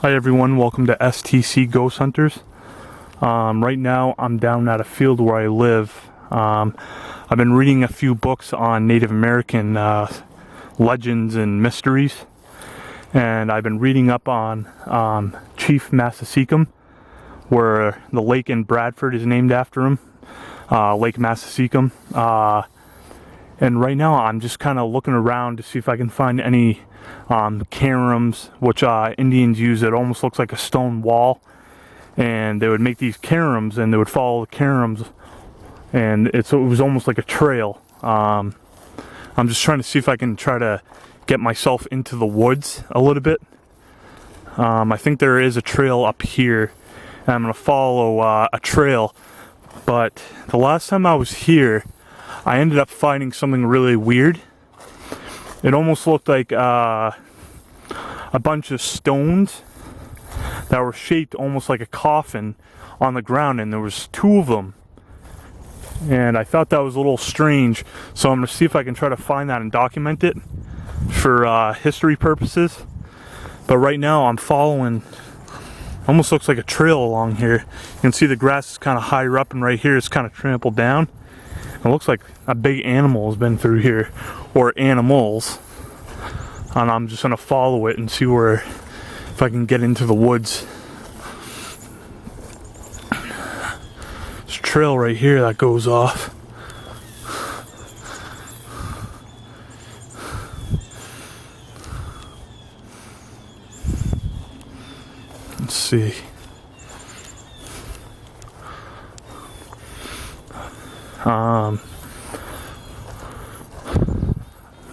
Hi everyone, welcome to STC Ghost Hunters. Right now I'm down at a field where I live. I've been reading a few books on Native American legends and mysteries, and I've been reading up on Chief Massasecum, where the lake in Bradford is named after him, Lake Massasecum. And right now I'm just kind of looking around to see if I can find any carums, which Indians use. It almost looks like a stone wall, and they would make these carums and they would follow the carums, and it was almost like a trail. I'm just trying to see if I can try to get myself into the woods a little bit. I think there is a trail up here, and I'm going to follow a trail, but the last time I was here I ended up finding something really weird. It almost looked like a bunch of stones that were shaped almost like a coffin on the ground, and there was two of them. And I thought that was a little strange, so I'm going to see if I can try to find that and document it for history purposes. But right now I'm following, almost looks like a trail along here. You can see the grass is kind of higher up, and right here it's kind of trampled down. It looks like a big animal has been through here, or animals, and I'm just gonna follow it and see if I can get into the woods. There's a trail right here that goes off. Let's see.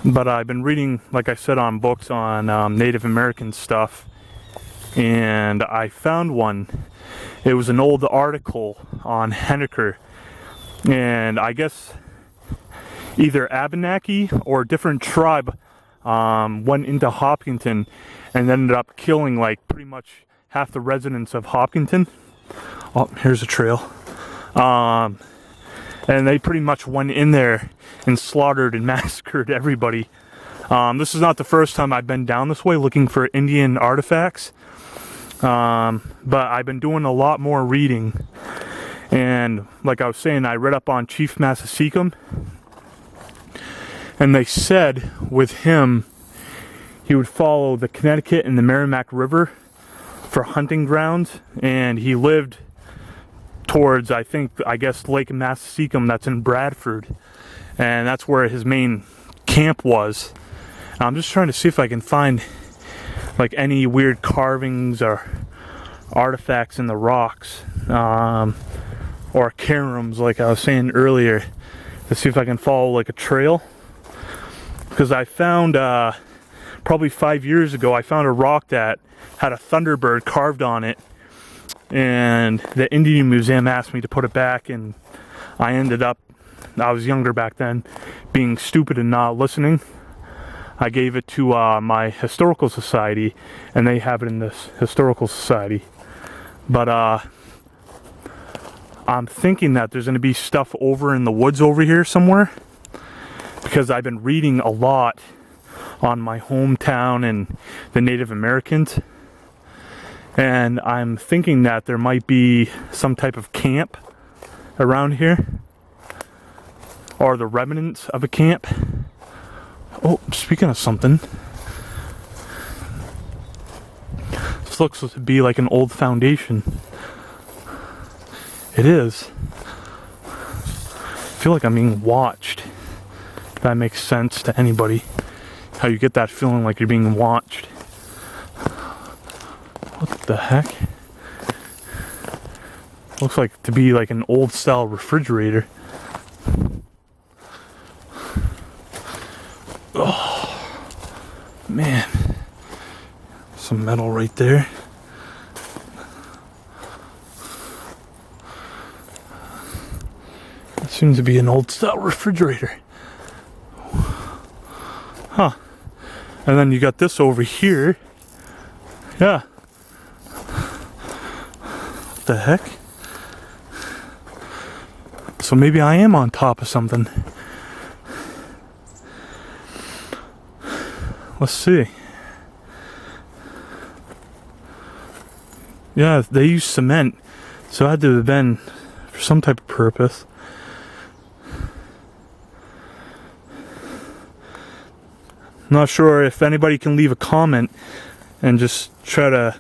But I've been reading, like I said, on books on Native American stuff, and I found one. It was an old article on Henniker, and I guess either Abenaki or a different tribe went into Hopkinton and ended up killing like pretty much half the residents of Hopkinton. Oh, here's a trail. And they pretty much went in there and slaughtered and massacred everybody. This is not the first time I've been down this way looking for Indian artifacts. But I've been doing a lot more reading. And like I was saying, I read up on Chief Massasecum. And they said with him, he would follow the Connecticut and the Merrimack River for hunting grounds. And he lived towards, I guess, Lake Massasecum, that's in Bradford, and that's where his main camp was. I'm just trying to see if I can find like any weird carvings or artifacts in the rocks, or carums, like I was saying earlier, to see if I can follow like a trail. Because I found probably 5 years ago, I found a rock that had a thunderbird carved on it, and the Indian Museum asked me to put it back, and I ended up, I was younger back then, being stupid and not listening. I gave it to my historical society, and they have it in this historical society. But I'm thinking that there's going to be stuff over in the woods over here somewhere, because I've been reading a lot on my hometown and the Native Americans. And I'm thinking that there might be some type of camp around here, or the remnants of a camp. Oh, speaking of something, this looks to be like an old foundation. It is. I feel like I'm being watched. If that makes sense to anybody. How you get that feeling like you're being watched. What the heck? Looks like to be like an old style refrigerator. Oh, man. Some metal right there. That seems to be an old style refrigerator. Huh. And then you got this over here. Yeah. The heck? So maybe I am on top of something. Let's see. Yeah, they use cement, so it had to have been for some type of purpose. Not sure if anybody can leave a comment and just try to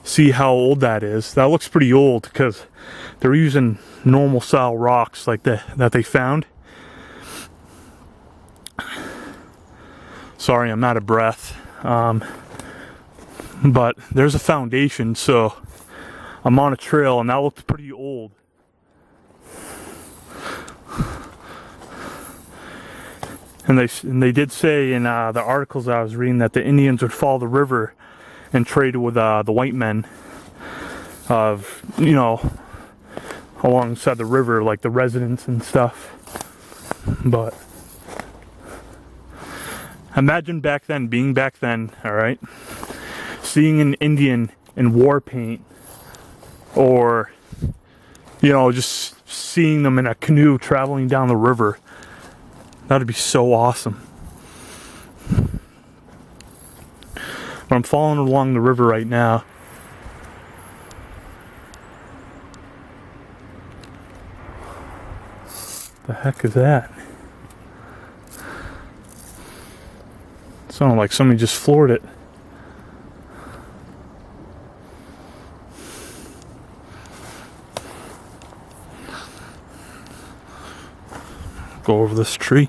see how old that is. That looks pretty old because they're using normal style rocks like that they found. Sorry, I'm out of breath. But there's a foundation, so I'm on a trail, and that looked pretty old. And they did say in the articles I was reading that the Indians would follow the river and trade with the white men of, you know, alongside the river, like the residents and stuff. But imagine back then, being back then, all right, seeing an Indian in war paint, or, you know, just seeing them in a canoe traveling down the river. That'd be so awesome. But I'm following along the river right now. The heck is that? It sounded like somebody just floored it. Go over this tree.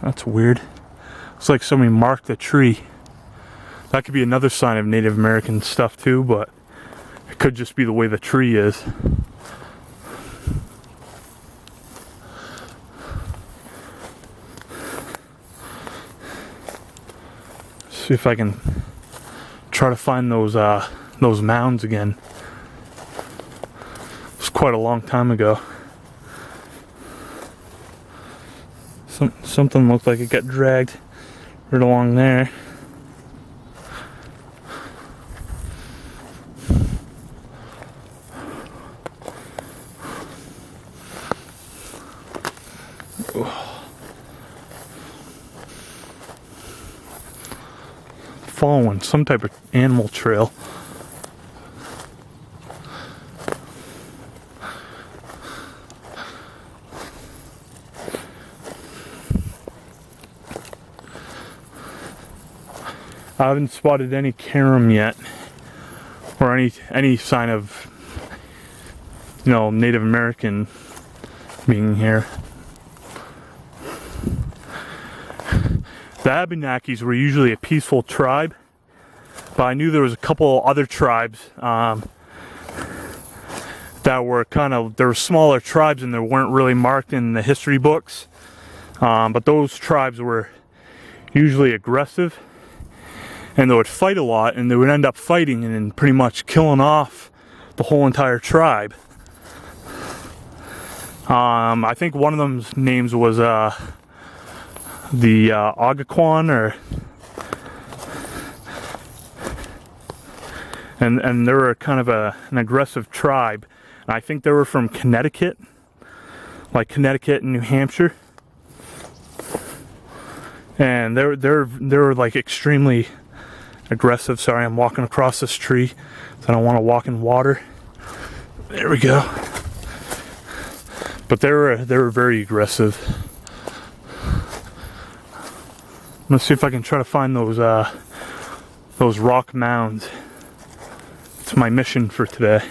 That's weird. Looks like somebody marked the tree. That could be another sign of Native American stuff too, but it could just be the way the tree is. See if I can try to find those mounds again. It was quite a long time ago. Something looked like it got dragged right along there. Following some type of animal trail. I haven't spotted any carom yet, or any sign of, you know, Native American being here. The Abenakis were usually a peaceful tribe, but I knew there was a couple other tribes that were there were smaller tribes and they weren't really marked in the history books. But those tribes were usually aggressive, and they would fight a lot, and they would end up fighting and then pretty much killing off the whole entire tribe. I think one of them's names was the Agaquan, and they were kind of an aggressive tribe. And I think they were from Connecticut, like Connecticut and New Hampshire, and they're like extremely aggressive. Sorry, I'm walking across this tree, so I don't want to walk in water. There we go. But they were very aggressive. Let's see if I can try to find those rock mounds. It's my mission for today.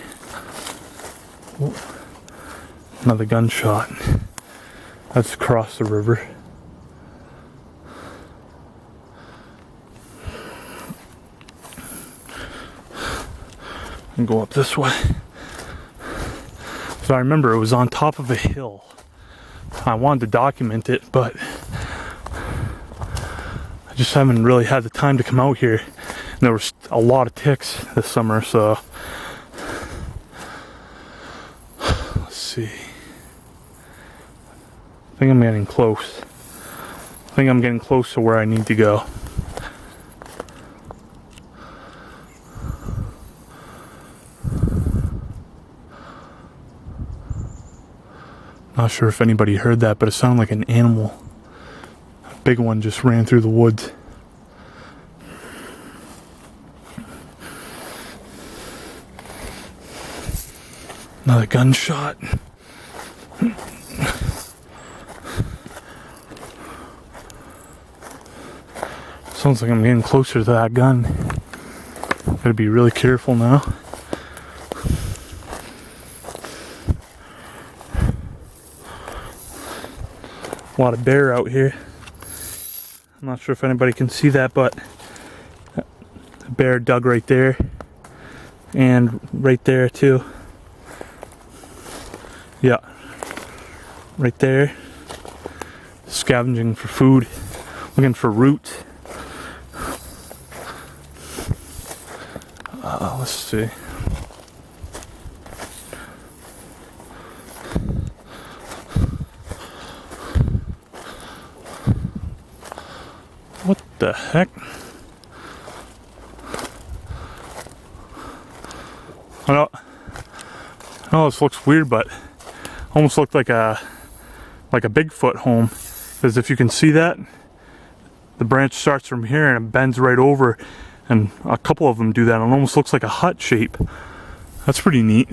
Ooh, another gunshot. That's across the river. And go up this way. So I remember it was on top of a hill. I wanted to document it, but I just haven't really had the time to come out here. And there was a lot of ticks this summer, so let's see. I think I'm getting close. I think I'm getting close to where I need to go. Not sure if anybody heard that, but it sounded like an animal Big one just ran through the woods. Another gunshot. Sounds like I'm getting closer to that gun. Gotta be really careful now. A lot of bear out here. I'm not sure if anybody can see that, but a bear dug right there and right there too. Yeah, right there. Scavenging for food, looking for roots. Let's see. What the heck? I know this looks weird, but almost looked like a Bigfoot home. Because if you can see that, the branch starts from here and it bends right over, and a couple of them do that. It almost looks like a hut shape. That's pretty neat.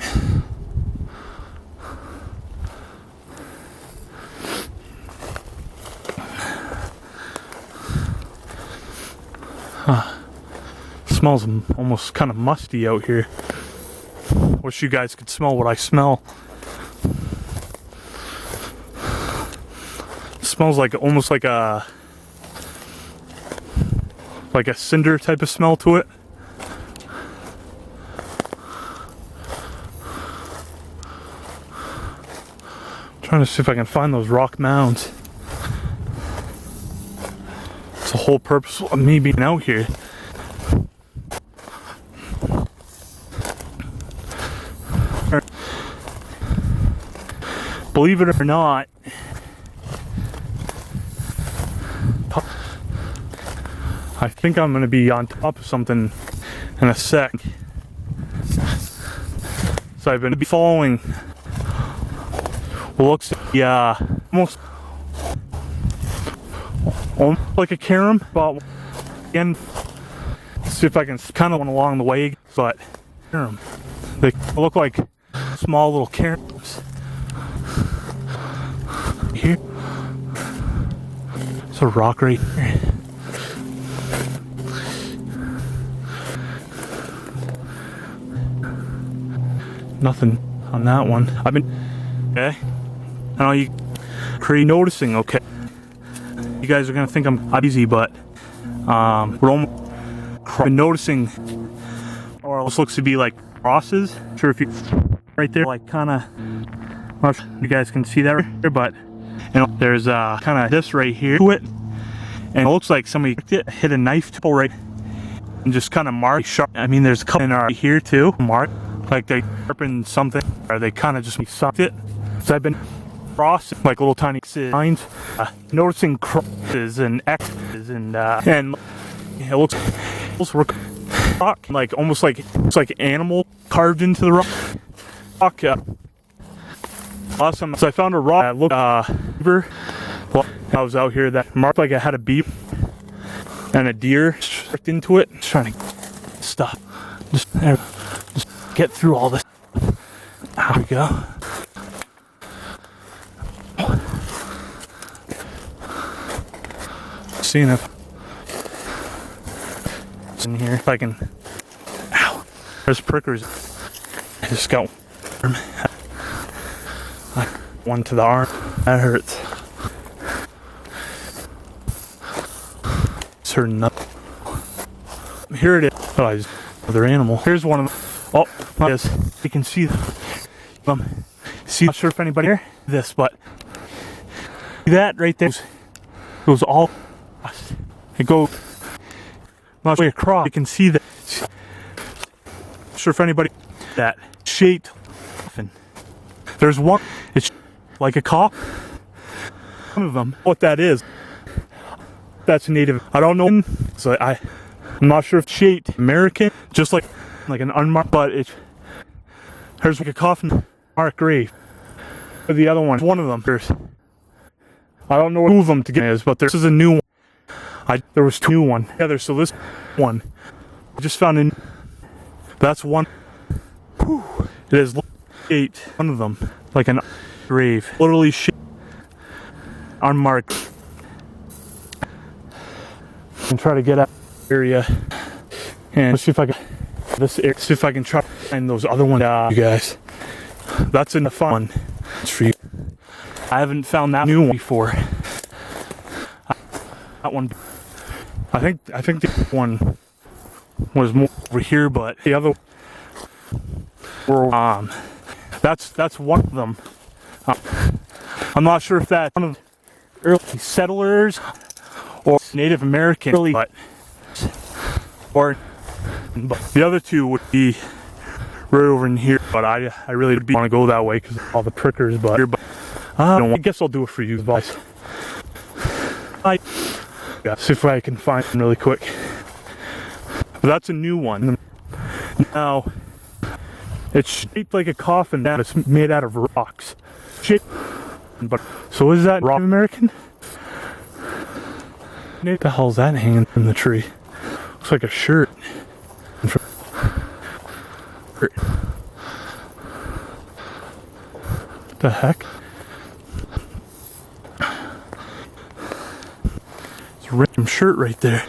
Smells almost kind of musty out here. Wish you guys could smell what I smell. It smells like almost like a cinder type of smell to it. Trying to see if I can find those rock mounds. It's the whole purpose of me being out here. Believe it or not, I think I'm going to be on top of something in a sec. So I've been following what looks almost like a carom, but again, see if I can kind of went along the way, but they look like small little caroms. Here, it's a rock right here. Nothing on that one. I've been okay. I know you crazy noticing. Okay, you guys are gonna think I'm easy, but we're almost been noticing, or this looks to be like crosses. I'm sure if you right there, like kind of. I'm not sure if you guys can see that right here, but you know, there's kind of this right here to it, and it looks like somebody hit a knife tool right and just kind of marked sharp. I mean, there's a couple in our here too, marked like they sharpened something, or they kind of just sucked it. So I've been crossing like little tiny lines, noticing crosses and X's, and it looks rock like almost like it's like animal carved into the rock. Awesome. So I found a rock that looked beaver. Well, I was out here that marked like I had a beaver and a deer tricked into it. Just trying to stop. Just get through all this. There we go. Seeing if it's in here, if I can. Ow! There's prickers. I just got one to the arm. That hurts. It's hurting up. Here it is. Oh, another animal. Here's one of them. Oh, yes. You can see them. See, not sure if anybody hear this, but see that right there goes all. It goes not way across. You can see that. Not sure if anybody that shaped. There's one. It's like a cock. Some of them. What that is? That's native. I don't know. So I'm not sure if it's shaped American, just like an unmarked, but there's like a coffin marked grave. But the other one of them, there's I don't know what two of them together is, but this is a new one. There was two new one together, so this one I just found in. That's one. Whew, it is 8. One of them, like an grave, literally unmarked. And try to get out of the area, and let's see if I can see if I can try to find those other ones. You guys, that's in the fun one. It's for you. I haven't found that new one before. That one, I think the one was more over here, but the other were that's one of them. I'm not sure if that's one of the early settlers or Native American, really, but the other two would be right over in here. But I really want to go that way because of all the prickers. But I guess I'll do it for you guys. See if I can find them really quick. But that's a new one. Now it's shaped like a coffin. Now it's made out of rocks. But so is that Native American? What the hell's that hanging from the tree? Looks like a shirt. What the heck? It's a random shirt right there.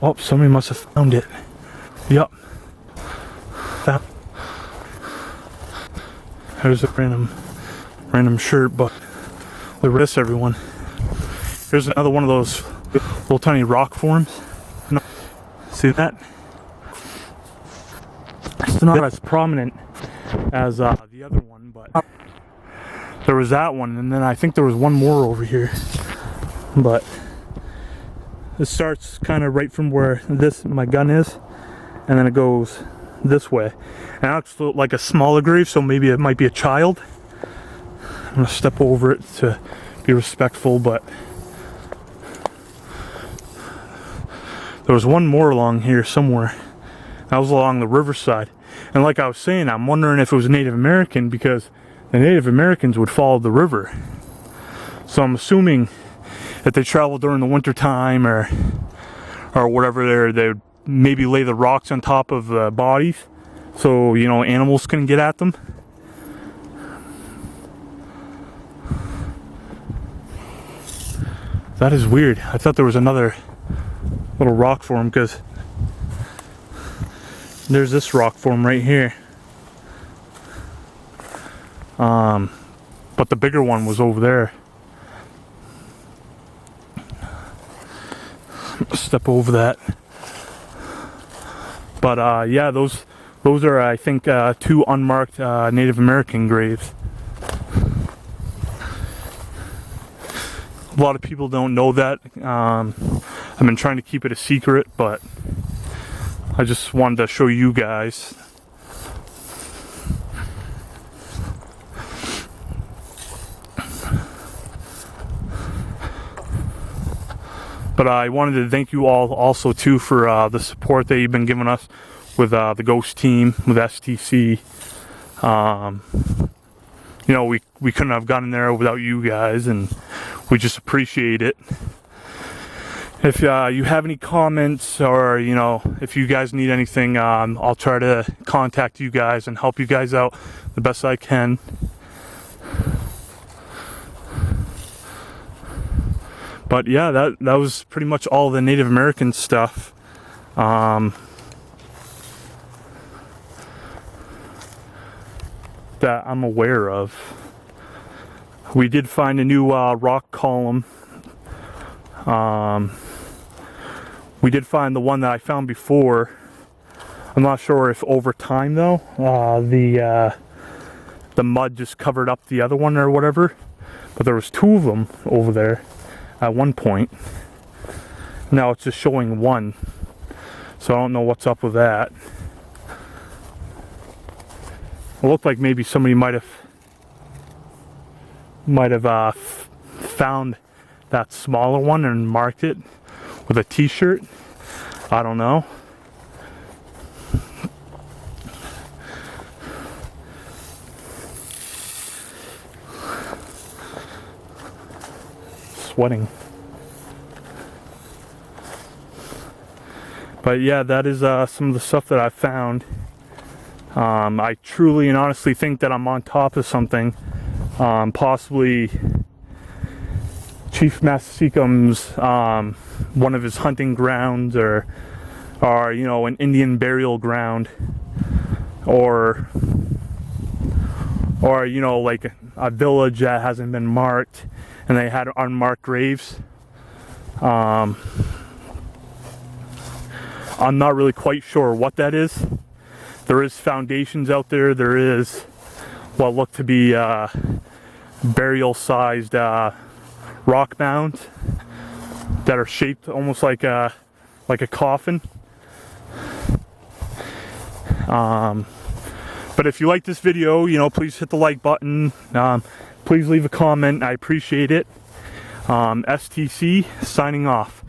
Oh, somebody must have found it. Yup. There's a random shirt, but look at this, everyone. Here's another one of those little tiny rock forms. See that? It's not as prominent as the other one, but there was that one, and then I think there was one more over here. But it starts kind of right from where my gun is, and then it goes this way. And that's like a smaller grave, so maybe it might be a child. I'm gonna step over it to be respectful, but there was one more along here somewhere. That was along the riverside. And like I was saying, I'm wondering if it was Native American because the Native Americans would follow the river. So I'm assuming that they traveled during the winter time or whatever, they would maybe lay the rocks on top of the bodies so, you know, animals couldn't get at them. That is weird. I thought there was another little rock form because there's this rock form right here. But the bigger one was over there. Step over that. But yeah, those are, I think, 2 unmarked Native American graves. A lot of people don't know that. I've been trying to keep it a secret, but I just wanted to show you guys. But I wanted to thank you all also too for the support that you've been giving us with the Ghost team, with STC. You know, we couldn't have gotten there without you guys, and we just appreciate it. If you have any comments, or you know, if you guys need anything, I'll try to contact you guys and help you guys out the best I can. But yeah, that was pretty much all the Native American stuff. That I'm aware of. We did find a new rock column. We did find the one that I found before. I'm not sure if over time though, the mud just covered up the other one or whatever. But there was 2 of them over there at one point. Now it's just showing one. So I don't know what's up with that. It looked like maybe somebody might have found that smaller one and marked it with a t-shirt. I don't know. sweating. But yeah, that is some of the stuff that I found. I truly and honestly think that I'm on top of something. Possibly Chief Massasoit's one of his hunting grounds, or you know, an Indian burial ground, or you know, like a village that hasn't been marked and they had unmarked graves. I'm not really quite sure what that is. There is foundations out there. There is what look to be burial-sized rock mounds that are shaped almost like a coffin. But if you like this video, you know, please hit the like button. Please leave a comment. I appreciate it. STC signing off.